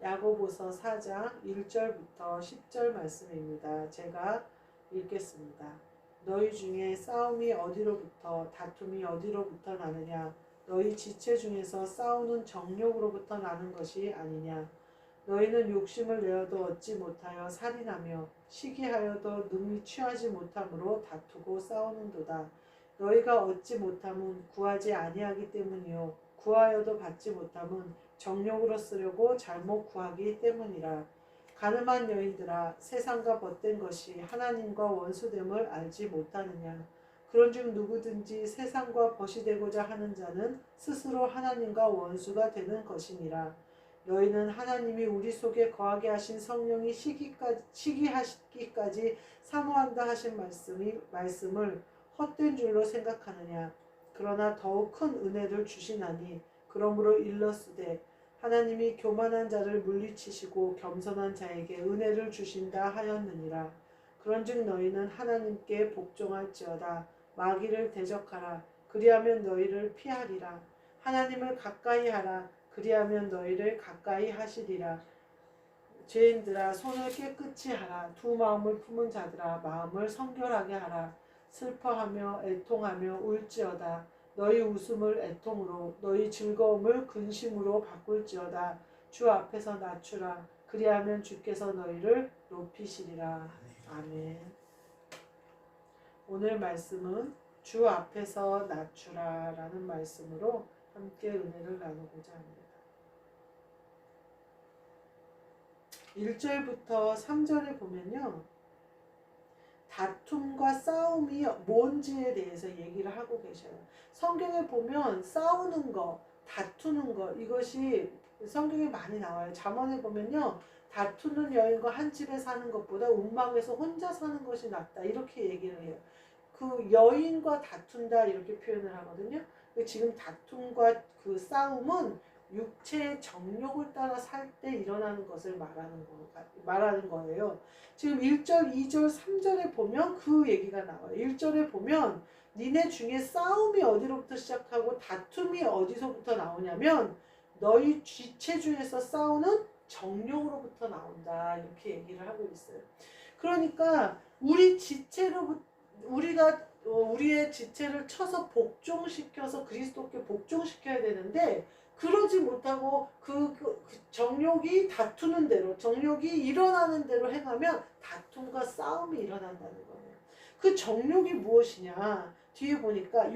야고보서 4장 1절부터 10절 말씀입니다. 제가 읽겠습니다. 너희 중에 싸움이 어디로부터 다툼이 어디로부터 나느냐? 너희 지체 중에서 싸우는 정욕으로부터 나는 것이 아니냐? 너희는 욕심을 내어도 얻지 못하여 살인하며 시기하여도 능히 취하지 못함으로 다투고 싸우는도다. 너희가 얻지 못함은 구하지 아니하기 때문이요 구하여도 받지 못함은 정욕으로 쓰려고 잘못 구하기 때문이라. 가늠한 여인들아, 세상과 벗된 것이 하나님과 원수됨을 알지 못하느냐? 그런즉 누구든지 세상과 벗이 되고자 하는 자는 스스로 하나님과 원수가 되는 것이니라. 너희는 하나님이 우리 속에 거하게 하신 성령이 시기하시기까지 사모한다 하신 말씀을 헛된 줄로 생각하느냐? 그러나 더욱 큰 은혜를 주시나니 그러므로 일렀으되 하나님이 교만한 자를 물리치시고 겸손한 자에게 은혜를 주신다 하였느니라. 그런즉 너희는 하나님께 복종할지어다. 마귀를 대적하라. 그리하면 너희를 피하리라. 하나님을 가까이 하라. 그리하면 너희를 가까이 하시리라. 죄인들아, 손을 깨끗이 하라. 두 마음을 품은 자들아, 마음을 성결하게 하라. 슬퍼하며 애통하며 울지어다. 너희 웃음을 애통으로 너희 즐거움을 근심으로 바꿀지어다. 주 앞에서 낮추라. 그리하면 주께서 너희를 높이시리라. 아멘. 오늘 말씀은 주 앞에서 낮추라 라는 말씀으로 함께 은혜를 나누고자 합니다. 1절부터 3절에 보면요, 다툼과 싸움이 뭔지에 대해서 얘기를 하고 계셔요. 성경에 보면 싸우는 거, 다투는 거, 이것이 성경에 많이 나와요. 잠언에 보면요, 다투는 여인과 한 집에 사는 것보다 움막에서 혼자 사는 것이 낫다, 이렇게 얘기를 해요. 그 여인과 다툰다 이렇게 표현을 하거든요. 지금 다툼과 그 싸움은 육체의 정욕을 따라 살 때 일어나는 것을 말하는 거예요. 지금 1절, 2절, 3절에 보면 그 얘기가 나와요. 1절에 보면 니네 중에 싸움이 어디로부터 시작하고 다툼이 어디서부터 나오냐면 너희 지체 중에서 싸우는 정욕으로부터 나온다, 이렇게 얘기를 하고 있어요. 그러니까 우리의 지체를 쳐서 복종시켜서 그리스도께 복종시켜야 되는데, 그러지 못하고 그 정욕이 다투는 대로, 정욕이 일어나는 대로 행하면 다툼과 싸움이 일어난다는 거예요. 그 정욕이 무엇이냐? 뒤에 보니까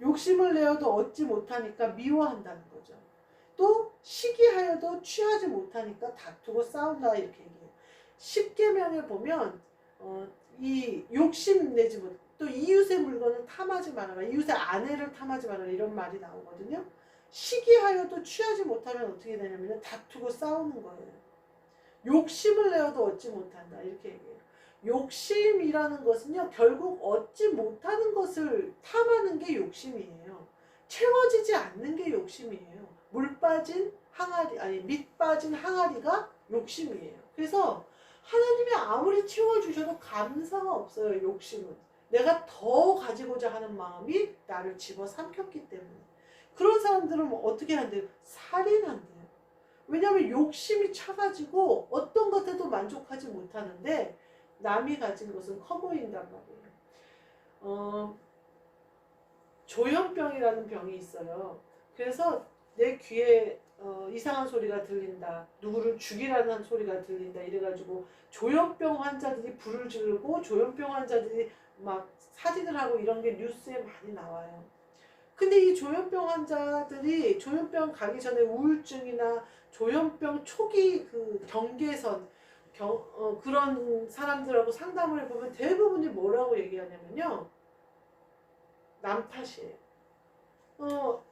욕심을 내어도 얻지 못하니까 미워한다는 거죠. 또 시기하여도 취하지 못하니까 다투고 싸운다, 이렇게 얘기해요. 십계명에 보면 이 욕심 내지 못, 또 이웃의 물건을 탐하지 말아라, 이웃의 아내를 탐하지 말아라, 이런 말이 나오거든요. 시기하여도 취하지 못하면 어떻게 되냐면 다투고 싸우는 거예요. 욕심을 내어도 얻지 못한다, 이렇게 얘기해요. 욕심이라는 것은요, 결국 얻지 못하는 것을 탐하는 게 욕심이에요. 채워지지 않는 게 욕심이에요. 밑 빠진 항아리가 욕심이에요. 그래서 하나님이 아무리 채워주셔도 감사가 없어요. 욕심은 내가 더 가지고자 하는 마음이 나를 집어삼켰기 때문에. 그런 사람들은 어떻게 한대요? 살인한대요. 왜냐하면 욕심이 차가지고 어떤 것에도 만족하지 못하는데 남이 가진 것은 커 보인단 말이에요. 조현병이라는 병이 있어요. 그래서 내 귀에 이상한 소리가 들린다, 누구를 죽이라는 소리가 들린다, 이래가지고 조현병 환자들이 불을 지르고 조현병 환자들이 막 사진을 하고 이런 게 뉴스에 많이 나와요. 근데 이 조현병 환자들이 조현병 가기 전에 우울증이나 조현병 초기 그 경계선 그런 사람들하고 상담을 해보면 대부분이 뭐라고 얘기하냐면요, 남 탓이에요.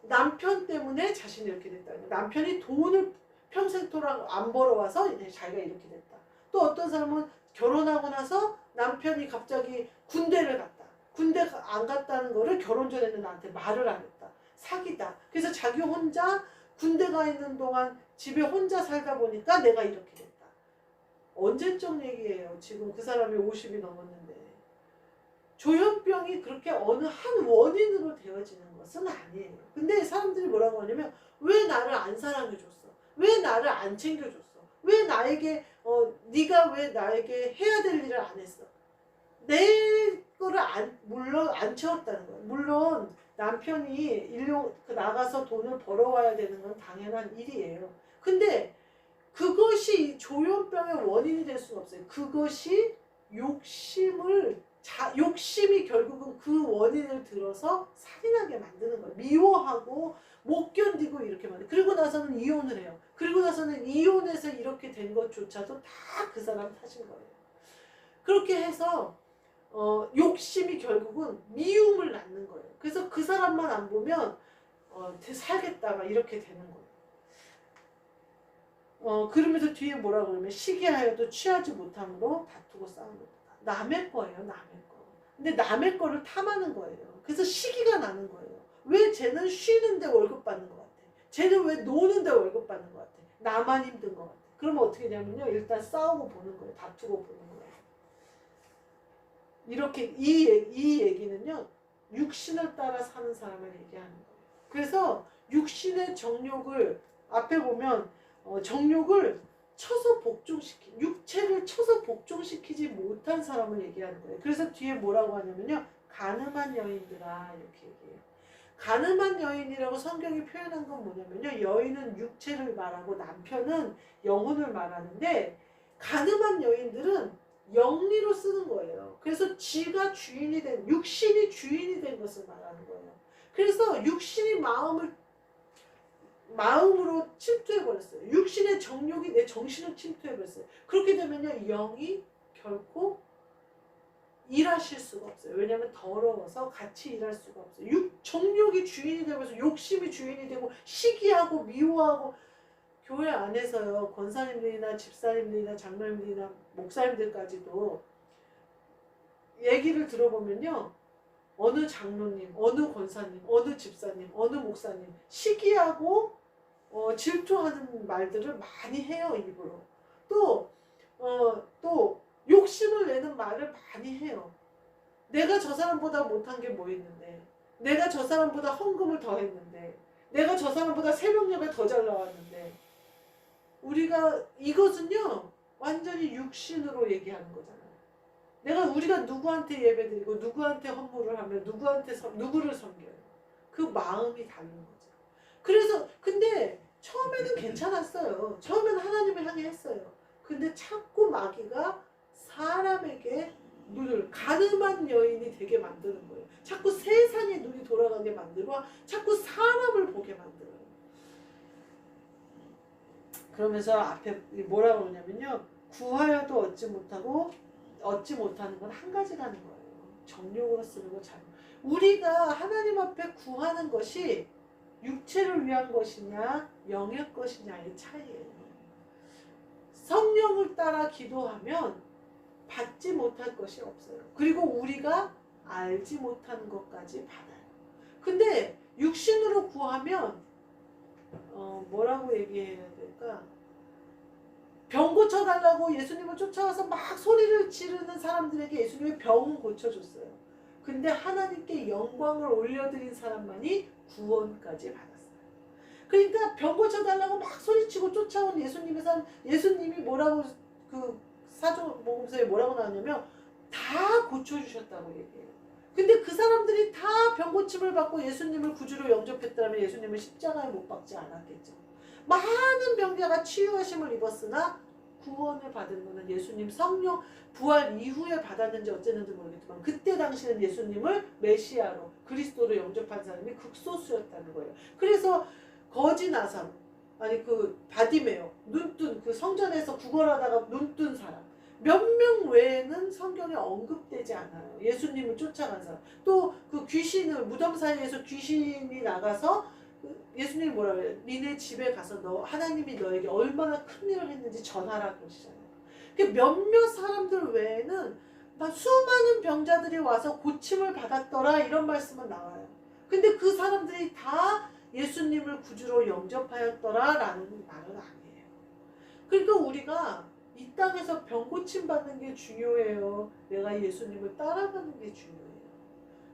남편 때문에 자신이 이렇게 됐다. 남편이 돈을 평생토록 안 벌어와서 이제 자기가 이렇게 됐다. 또 어떤 사람은 결혼하고 나서 남편이 갑자기 군대를 갔다. 군대 안 갔다는 거를 결혼 전에는 나한테 말을 안 했다. 사기다. 그래서 자기 혼자 군대 가 있는 동안 집에 혼자 살다 보니까 내가 이렇게 됐다. 언제적 얘기예요. 지금 그 사람이 50이 넘었는데. 조현병이 그렇게 어느 한 원인으로 되어지는 것은 아니에요. 근데 사람들이 뭐라고 하냐면 왜 나를 안 사랑해줬어? 왜 나를 안 챙겨줬어? 왜 나에게 네가 왜 나에게 해야 될 일을 안 했어? 내 거를 물론 안 채웠다는 거예요. 물론 남편이 나가서 돈을 벌어와야 되는 건 당연한 일이에요. 근데 그것이 조현병의 원인이 될 수는 없어요. 그것이 욕심이 결국은 그 원인을 들어서 살인하게 만드는 거예요. 미워하고 못 견디고 이렇게 만들어요. 그리고 나서는 이혼을 해요. 그리고 나서는 이혼해서 이렇게 된 것조차도 다 그 사람 탓인 거예요. 그렇게 해서 욕심이 결국은 미움을 낳는 거예요. 그래서 그 사람만 안 보면 살겠다 막 이렇게 되는 거예요. 그러면서 뒤에 뭐라고 그러면 시기하여도 취하지 못함으로 다투고 싸우는 거다. 남의 거예요, 남의 거. 근데 남의 거를 탐하는 거예요. 그래서 시기가 나는 거예요. 왜 쟤는 쉬는데 월급 받는 것 같아? 쟤는 왜 노는데 월급 받는 것 같아? 나만 힘든 것 같아. 그러면 어떻게 되냐면요, 일단 싸우고 보는 거예요. 다투고 보는 거예요. 이렇게 이 얘기는요, 육신을 따라 사는 사람을 얘기하는 거예요. 그래서 육신의 정욕을 앞에 보면 정욕을 육체를 쳐서 복종시키지 못한 사람을 얘기하는 거예요. 그래서 뒤에 뭐라고 하냐면요, 가늠한 여인들아 이렇게 얘기해요. 가늠한 여인이라고 성경이 표현한 건 뭐냐면요, 여인은 육체를 말하고 남편은 영혼을 말하는데, 가늠한 여인들은 영리로 쓰는 거예요. 그래서 지가 육신이 주인이 된 것을 말하는 거예요. 그래서 육신이 마음으로 침투해버렸어요. 육신의 정욕이 내 정신을 침투해버렸어요. 그렇게 되면요, 영이 결코 일하실 수가 없어요. 왜냐하면 더러워서 같이 일할 수가 없어요. 정욕이 주인이 되면서 욕심이 주인이 되고 시기하고 미워하고, 교회 안에서요, 권사님들이나 집사님들이나 장로님들이나 목사님들까지도 얘기를 들어보면요, 어느 장로님, 어느 권사님, 어느 집사님, 어느 목사님 시기하고 질투하는 말들을 많이 해요, 입으로. 또 욕심을 내는 말을 많이 해요. 내가 저 사람보다 못한 게 뭐 있는데, 내가 저 사람보다 헌금을 더 했는데, 내가 저 사람보다 새벽 예배 더 잘 나왔는데, 이것은요, 완전히 육신으로 얘기하는 거잖아요. 우리가 누구한테 예배드리고 누구한테 헌물을 하면 누구를 섬겨요. 그 마음이 다른 거죠. 그래서 근데 처음에는 괜찮았어요. 처음에는 하나님을 향해 했어요. 근데 자꾸 마귀가 사람에게 가늠한 여인이 되게 만드는 거예요. 자꾸 세상에 눈이 돌아가게 만들고 자꾸 사람을 보게 만들어요. 그러면서 앞에 뭐라고 그러냐면요, 구하여도 얻지 못하는 건 한 가지라는 거예요. 정욕으로 쓰는 거 잘못. 우리가 하나님 앞에 구하는 것이 육체를 위한 것이냐 영의 것이냐의 차이예요. 성령을 따라 기도하면 받지 못할 것이 없어요. 그리고 우리가 알지 못하는 것까지 받아요. 근데 육신으로 구하면 뭐라고 얘기해야 될까? 병 고쳐달라고 예수님을 쫓아와서 막 소리를 지르는 사람들에게 예수님이 병은 고쳐줬어요. 근데 하나님께 영광을 올려드린 사람만이 구원까지 받았어요. 그러니까 병 고쳐달라고 막 소리치고 쫓아온 예수님이 뭐라고 사도복음서에 뭐라고 나왔냐면 다 고쳐주셨다고 얘기해요. 근데 그 사람들이 다 병 고침을 받고 예수님을 구주로 영접했다면 예수님을 십자가에 못 박지 않았겠죠. 많은 병자가 치유하심을 입었으나 구원을 받은 것은 예수님 성령 부활 이후에 받았는지 어쨌는지 모르겠지만 그때 당시는 예수님을 메시아로 그리스도로 영접한 사람이 극소수였다는 거예요. 그래서 거지 나사로 바디메오 눈뜬 성전에서 구걸하다가 눈뜬 사람 몇 명 외에는 성경에 언급되지 않아요. 예수님을 쫓아간 사람. 또 무덤 사이에서 귀신이 나가서 예수님이 뭐라 그래요? 니네 집에 가서 하나님이 너에게 얼마나 큰 일을 했는지 전하라 그러시잖아요. 몇몇 사람들 외에는 수많은 병자들이 와서 고침을 받았더라 이런 말씀은 나와요. 근데 그 사람들이 다 예수님을 구주로 영접하였더라 라는 말은 아니에요. 그러니까 우리가 이 땅에서 병 고침 받는 게 중요해요? 내가 예수님을 따라가는 게 중요해요?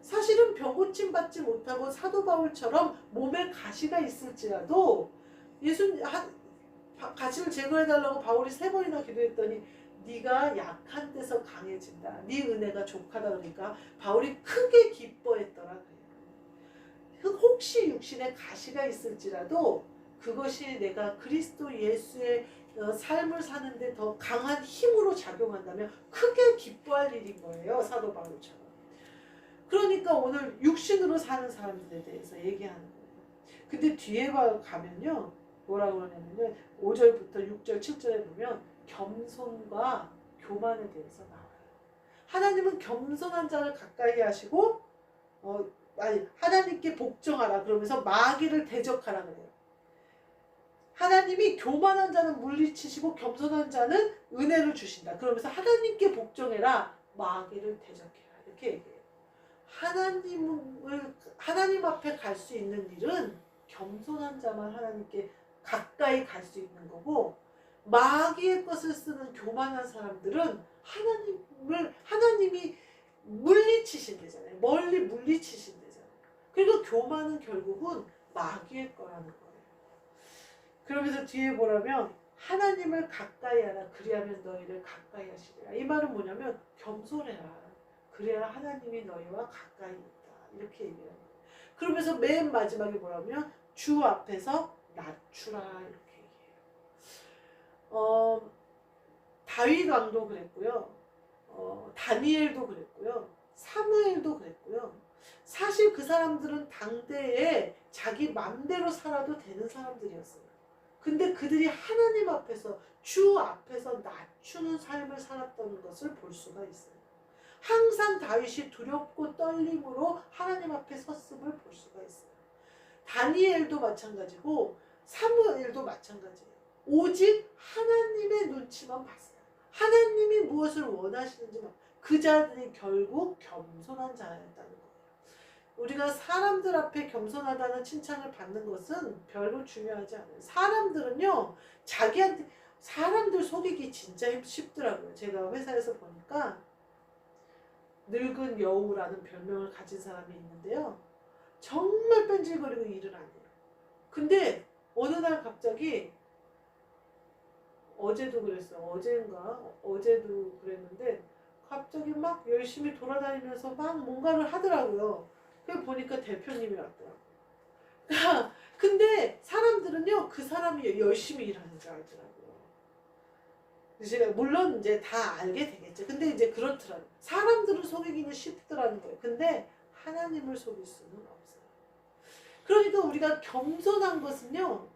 사실은 병 고침 받지 못하고 사도 바울처럼 몸에 가시가 있을지라도 가시를 제거해달라고 바울이 3번이나 기도했더니 네가 약한 데서 강해진다. 네 은혜가 족하다. 그러니까 바울이 크게 기뻐했더라 그래요. 혹시 육신에 가시가 있을지라도 그것이 내가 그리스도 예수의 삶을 사는데 더 강한 힘으로 작용한다면 크게 기뻐할 일인 거예요. 사도 바울처럼. 그러니까 오늘 육신으로 사는 사람들에 대해서 얘기하는 거예요. 근데 뒤에 가면요. 뭐라고 그러냐면요. 5절부터 6절, 7절에 보면 겸손과 교만에 대해서 나와요. 하나님은 겸손한 자를 가까이 하시고 하나님께 복종하라 그러면서 마귀를 대적하라 그래요. 하나님이 교만한 자는 물리치시고 겸손한 자는 은혜를 주신다. 그러면서 하나님께 복종해라, 마귀를 대적해라 이렇게 얘기해요. 하나님 앞에 갈 수 있는 일은 겸손한 자만 하나님께 가까이 갈 수 있는 거고, 마귀의 것을 쓰는 교만한 사람들은 하나님이 물리치신대잖아요. 멀리 물리치신대잖아요. 그러니까 교만은 결국은 마귀의 거라는 거예요. 그러면서 뒤에 보라면 하나님을 가까이 하라 그리하면 너희를 가까이 하시리라. 이 말은 뭐냐면 겸손해라. 그래야 하나님이 너희와 가까이 있다. 이렇게 얘기해요. 그러면서 맨 마지막에 뭐라면 주 앞에서 낮추라 이렇게 얘기해요. 다윗 왕도 그랬고요. 다니엘도 그랬고요. 사무엘도 그랬고요. 사실 그 사람들은 당대에 자기 맘대로 살아도 되는 사람들이었어요. 근데 그들이 하나님 앞에서 주 앞에서 낮추는 삶을 살았던 것을 볼 수가 있어요. 항상 다윗이 두렵고 떨림으로 하나님 앞에 섰음을 볼 수가 있어요. 다니엘도 마찬가지고 사무엘도 마찬가지예요. 오직 하나님의 눈치만 봤어요. 하나님이 무엇을 원하시는지만. 그 자들이 결국 겸손한 자였다는 거예요. 우리가 사람들 앞에 겸손하다는 칭찬을 받는 것은 별로 중요하지 않아요. 사람들은요, 사람들 속이기 진짜 쉽더라고요. 제가 회사에서 보니까 늙은 여우라는 별명을 가진 사람이 있는데요. 정말 뺀질거리고 일을 안 해요. 근데 어느 날 갑자기, 어제도 그랬어요. 어제도 그랬는데 갑자기 막 열심히 돌아다니면서 막 뭔가를 하더라고요. 그걸 보니까 대표님이 왔더라고요. 근데 사람들은요, 그 사람이 열심히 일하는 줄 알더라고요. 제가 물론 이제 다 알게 되겠죠. 근데 이제 그렇더라고요. 사람들을 속이기는 쉽더라는 거예요. 근데 하나님을 속일 수는 없어요. 그러니까 우리가 겸손한 것은요,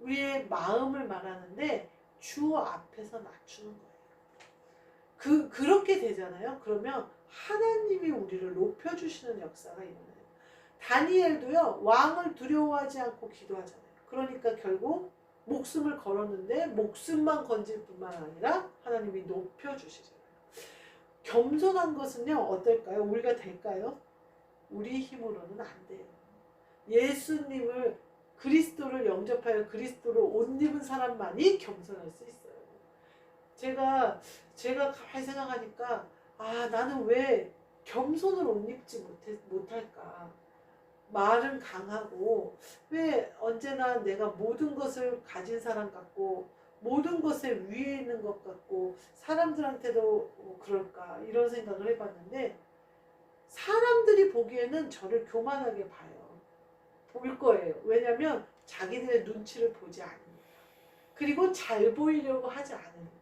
우리의 마음을 말하는데 주 앞에서 낮추는 거예요. 그렇게 되잖아요. 그러면 하나님이 우리를 높여주시는 역사가 일어나요. 다니엘도요, 왕을 두려워하지 않고 기도하잖아요. 그러니까 결국 목숨을 걸었는데 목숨만 건질 뿐만 아니라 하나님이 높여주시잖아요. 겸손한 것은요, 어떨까요? 우리가 될까요? 우리 힘으로는 안 돼요. 예수님을, 그리스도를 영접하여 그리스도를 옷 입은 사람만이 겸손할 수 있어요. 제가 가만히 생각하니까, 나는 왜 겸손을 옷 입지 못할까? 말은 강하고 왜 언제나 내가 모든 것을 가진 사람 같고 모든 것에 위에 있는 것 같고 사람들한테도 그럴까, 이런 생각을 해봤는데, 사람들이 보기에는 저를 교만하게 봐요. 볼 거예요. 왜냐면 자기들의 눈치를 보지 않으니까. 그리고 잘 보이려고 하지 않으니까.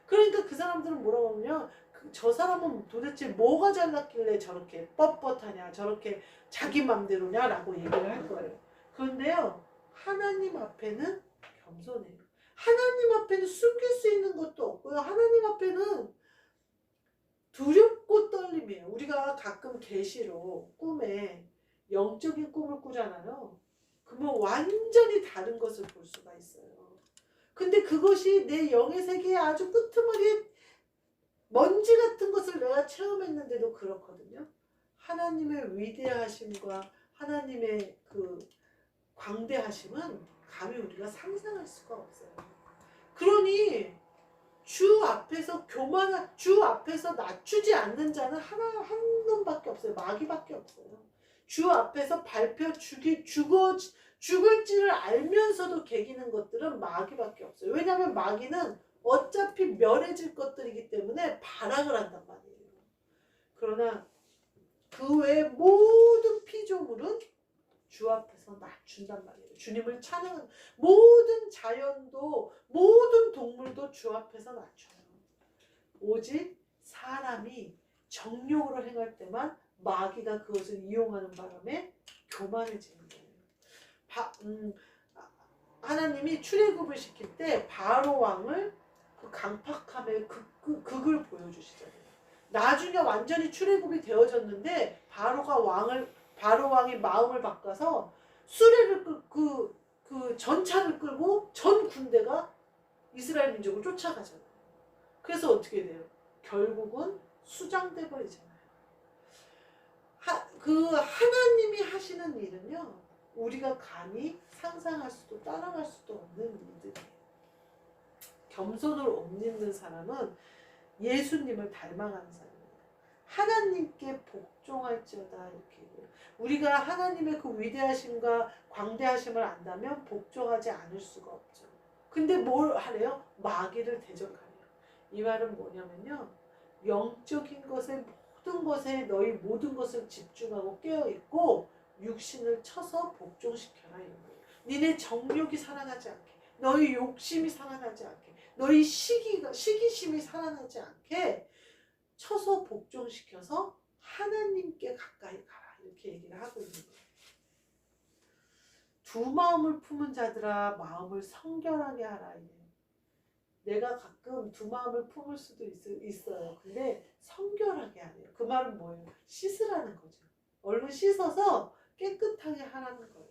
그러니까 그 사람들은 뭐라고 하면, 저 사람은 도대체 뭐가 잘났길래 저렇게 뻣뻣하냐, 저렇게 자기 맘대로냐 라고 얘기를 할 거예요. 그런데요, 하나님 앞에는 겸손해요. 하나님 앞에는 숨길 수 있는 것도 없고요. 하나님 앞에는 두렵고 떨림이에요. 우리가 가끔 계시로 꿈에 영적인 꿈을 꾸잖아요. 그러면 완전히 다른 것을 볼 수가 있어요. 근데 그것이 내 영의 세계의 아주 끄트머리에 먼지 같은 것을 내가 체험했는데도 그렇거든요. 하나님의 위대하심과 하나님의 그 광대하심은 감히 우리가 상상할 수가 없어요. 그러니 주 앞에서 주 앞에서 낮추지 않는 자는 한 놈밖에 없어요. 마귀밖에 없어요. 주 앞에서 밟혀 죽을지를 알면서도 개기는 것들은 마귀밖에 없어요. 왜냐하면 마귀는 어차피 멸해질 것들이기 때문에 발악을 한단 말이에요. 그러나 그 외의 모든 피조물은 주 앞에서 낮춘단 말이에요. 주님을 찬양하는 모든 자연도 모든 동물도 주 앞에서 낮춰요. 오직 사람이 정욕으로 행할 때만 마귀가 그것을 이용하는 바람에 교만해지는 거예요. 하나님이 출애굽을 시킬 때 바로 왕을 그 강팍함의 극을 보여주시잖아요. 나중에 완전히 출애굽이 되어졌는데 바로 왕이 마음을 바꿔서 수레를 그 전차를 끌고 전 군대가 이스라엘 민족을 쫓아가잖아요. 그래서 어떻게 돼요? 결국은 수장돼 버리잖아요. 그 하나님이 하시는 일은요, 우리가 감히 상상할 수도 따라갈 수도 없는 일들이에요. 겸손을 못 잊는 사람은 예수님을 닮아가는 사람이에요. 하나님께 복종할지어다 이렇게 얘기해요. 우리가 하나님의 그 위대하심과 광대하심을 안다면 복종하지 않을 수가 없죠. 근데 뭘 하래요? 마귀를 대적하래요. 이 말은 뭐냐면요, 영적인 것에 모든 것에 너희 모든 것을 집중하고 깨어있고 육신을 쳐서 복종시켜라 이런 거예요. 니네 정욕이 살아나지 않게, 너희 욕심이 살아나지 않게, 너희 시기심이 살아나지 않게 쳐서 복종시켜서 하나님께 가까이 가라 이렇게 얘기를 하고 있는 거예요. 두 마음을 품은 자들아 마음을 성결하게 하라 이래요. 내가 가끔 두 마음을 품을 수도 있어요. 근데 성결하게 하래요. 그 말은 뭐예요? 씻으라는 거죠. 얼른 씻어서 깨끗하게 하라는 거예요.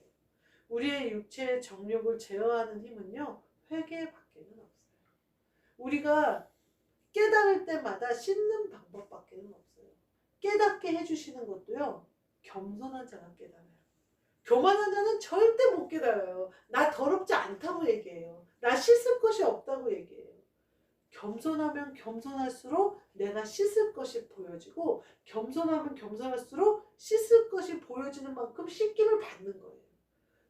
우리의 육체의 정욕을 제어하는 힘은요, 회개밖에는 없어요. 우리가 깨달을 때마다 씻는 방법밖에는 없어요. 깨닫게 해주시는 것도요, 겸손한 자가 깨달아요. 교만한 자는 절대 못 깨달아요. 나 더럽지 않다고 얘기해요. 나 씻을 것이 없다고 얘기해요. 겸손하면 겸손할수록 내가 씻을 것이 보여지고, 겸손하면 겸손할수록 씻을 것이 보여지는 만큼 씻김을 받는 거예요.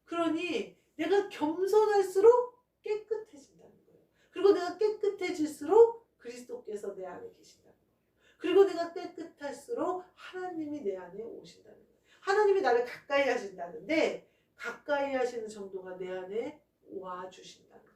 그러니 내가 겸손할수록 깨끗해진다는 거예요. 그리고 내가 깨끗해질수록 그리스도께서 내 안에 계신다는 거예요. 그리고 내가 깨끗할수록 하나님이 내 안에 오신다는 거예요. 하나님이 나를 가까이 하신다는데 가까이 하시는 정도가 내 안에 와주신다는 거예요.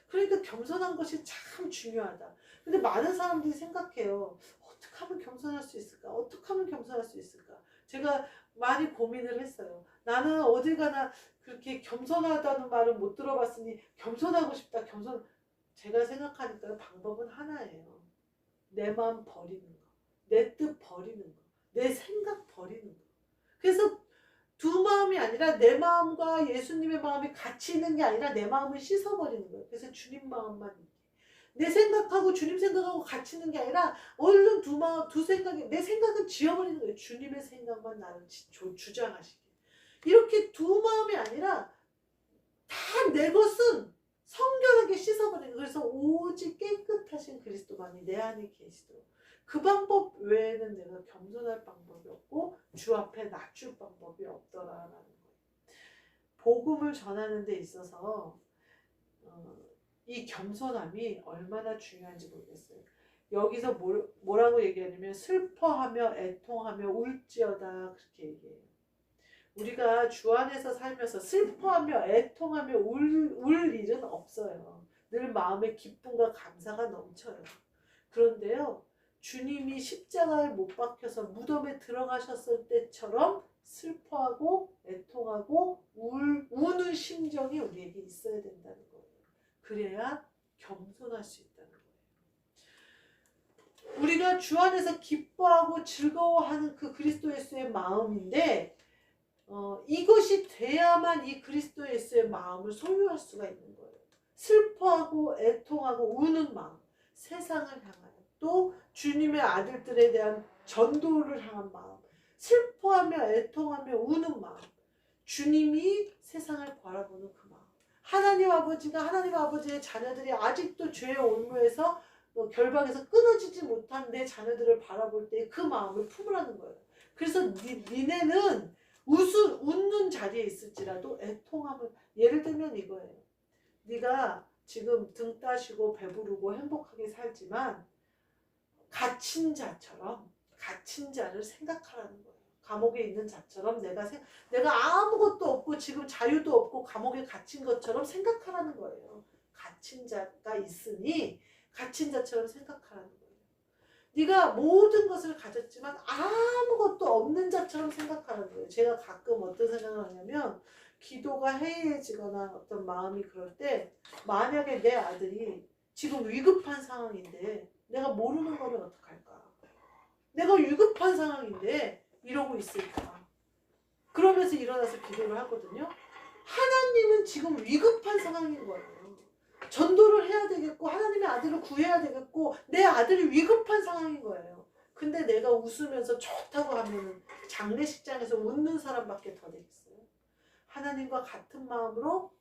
그러니까 겸손한 것이 참 중요하다. 근데 많은 사람들이 생각해요. 어떻게 하면 겸손할 수 있을까? 어떻게 하면 겸손할 수 있을까? 제가 많이 고민을 했어요. 나는 어딜 가나 그렇게 겸손하다는 말을 못 들어봤으니 겸손하고 싶다. 제가 생각하니까 방법은 하나예요. 내 마음 버리는 거. 내 뜻 버리는 거. 내 생각 버리는 거. 그래서 두 마음이 아니라 내 마음과 예수님의 마음이 같이 있는 게 아니라 내 마음을 씻어버리는 거예요. 그래서 주님 마음만 있게. 내 생각하고 주님 생각하고 같이 있는 게 아니라 얼른 두 생각이, 내 생각은 지워버리는 거예요. 주님의 생각만 나를 주장하시게. 이렇게 두 마음이 아니라 다 내 것은 성결하게 씻어버리는 거예요. 그래서 오직 깨끗하신 그리스도만이 내 안에 계시도록. 그 방법 외에는 내가 겸손할 방법이 없고 주 앞에 낮출 방법이 없더라라는 거예요. 복음을 전하는 데 있어서 이 겸손함이 얼마나 중요한지 모르겠어요. 여기서 뭐라고 얘기하냐면 슬퍼하며 애통하며 울지어다 그렇게 얘기해요. 우리가 주 안에서 살면서 슬퍼하며 애통하며 울 일은 없어요. 늘 마음에 기쁨과 감사가 넘쳐요. 그런데요, 주님이 십자가에 못 박혀서 무덤에 들어가셨을 때처럼 슬퍼하고 애통하고 우는 심정이 우리에게 있어야 된다는 거예요. 그래야 겸손할 수 있다는 거예요. 우리가 주 안에서 기뻐하고 즐거워하는 그 그리스도 예수의 마음인데 이것이 돼야만 이 그리스도 예수의 마음을 소유할 수가 있는 거예요. 슬퍼하고 애통하고 우는 마음, 세상을 향하여 또 주님의 아들들에 대한 전도를 향한 마음, 슬퍼하며 애통하며 우는 마음, 주님이 세상을 바라보는 그 마음, 하나님 아버지의 자녀들이 아직도 죄의 올무에서 결박에서 끊어지지 못한 내 자녀들을 바라볼 때 그 마음을 품으라는 거예요. 그래서 니네는 웃는 자리에 있을지라도 애통함을, 예를 들면 이거예요. 네가 지금 등 따시고 배부르고 행복하게 살지만 갇힌 자를 생각하라는 거예요. 감옥에 있는 자처럼 내가 아무것도 없고 지금 자유도 없고 감옥에 갇힌 것처럼 생각하라는 거예요. 갇힌 자가 있으니 갇힌 자처럼 생각하라는 거예요. 네가 모든 것을 가졌지만 아무것도 없는 자처럼 생각하는 거예요. 제가 가끔 어떤 생각을 하냐면 기도가 해이해지거나 어떤 마음이 그럴 때 만약에 내 아들이 지금 위급한 상황인데 내가 모르는 거면 어떡할까? 내가 위급한 상황인데 이러고 있을까? 그러면서 일어나서 기도를 하거든요. 하나님은 지금 위급한 상황인 거예요. 전도를 해야 되겠고 하나님의 아들을 구해야 되겠고 내 아들이 위급한 상황인 거예요. 근데 내가 웃으면서 좋다고 하면 장례식장에서 웃는 사람밖에 더 되겠어요. 하나님과 같은 마음으로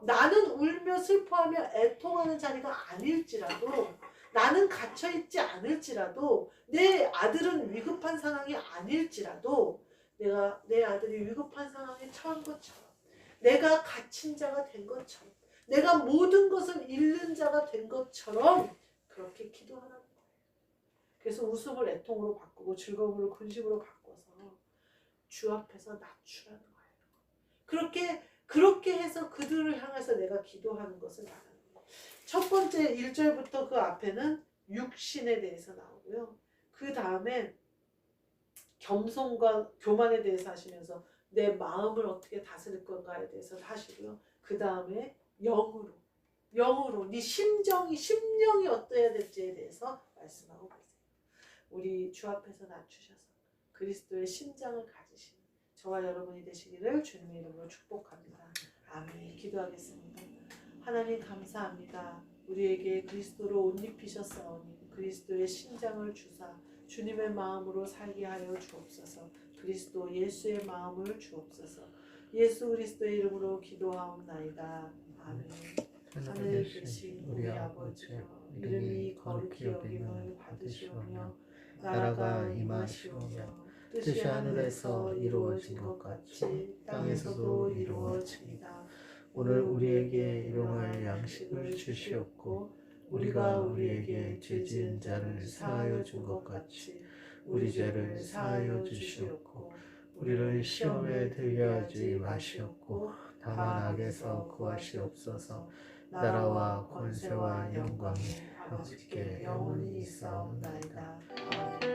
나는 울며 슬퍼하며 애통하는 자리가 아닐지라도, 나는 갇혀있지 않을지라도, 내 아들은 위급한 상황이 아닐지라도 내가 내 아들이 위급한 상황에 처한 것처럼, 내가 갇힌 자가 된 것처럼, 내가 모든 것을 잃는 자가 된 것처럼 그렇게 기도하라는 거예요. 그래서 웃음을 애통으로 바꾸고 즐거움을 근심으로 바꿔서 주 앞에서 낮추라는 거예요. 그렇게 해서 그들을 향해서 내가 기도하는 것을 말하는 거예요. 첫 번째 1절부터 그 앞에는 육신에 대해서 나오고요. 그 다음에 겸손과 교만에 대해서 하시면서 내 마음을 어떻게 다스릴 건가에 대해서 하시고요. 그 다음에 영으로 네 심령이 어떠해야 될지에 대해서 말씀하고 계세요. 우리 주 앞에서 낮추셔서 그리스도의 심장을 가지시는 저와 여러분이 되시기를 주님의 이름으로 축복합니다. 아멘. 기도하겠습니다. 하나님 감사합니다. 우리에게 그리스도로 옷 입히셨사오니 그리스도의 심장을 주사 주님의 마음으로 살게 하여 주옵소서. 그리스도 예수의 마음을 주옵소서. 예수 그리스도의 이름으로 기도하옵나이다. 아멘. 하늘에 계신 우리 아버지여, 이름이 거룩히 여김을 받으시오며 나라가 임하시오며 뜻이 하늘에서 이루어진 것 같이 땅에서도 이루어집니다. 오늘 우리에게 일용할 양식을 주시옵고 우리가 우리에게 죄 지은 자를 사하여 준 것 같이 우리 죄를 사하여 주시옵고 우리를 시험에 들게 하지 마시옵고 다만 악에서 구하시옵소서. 나라와 권세와 영광이 아버지께 영원히 있사옵나이다. 아멘.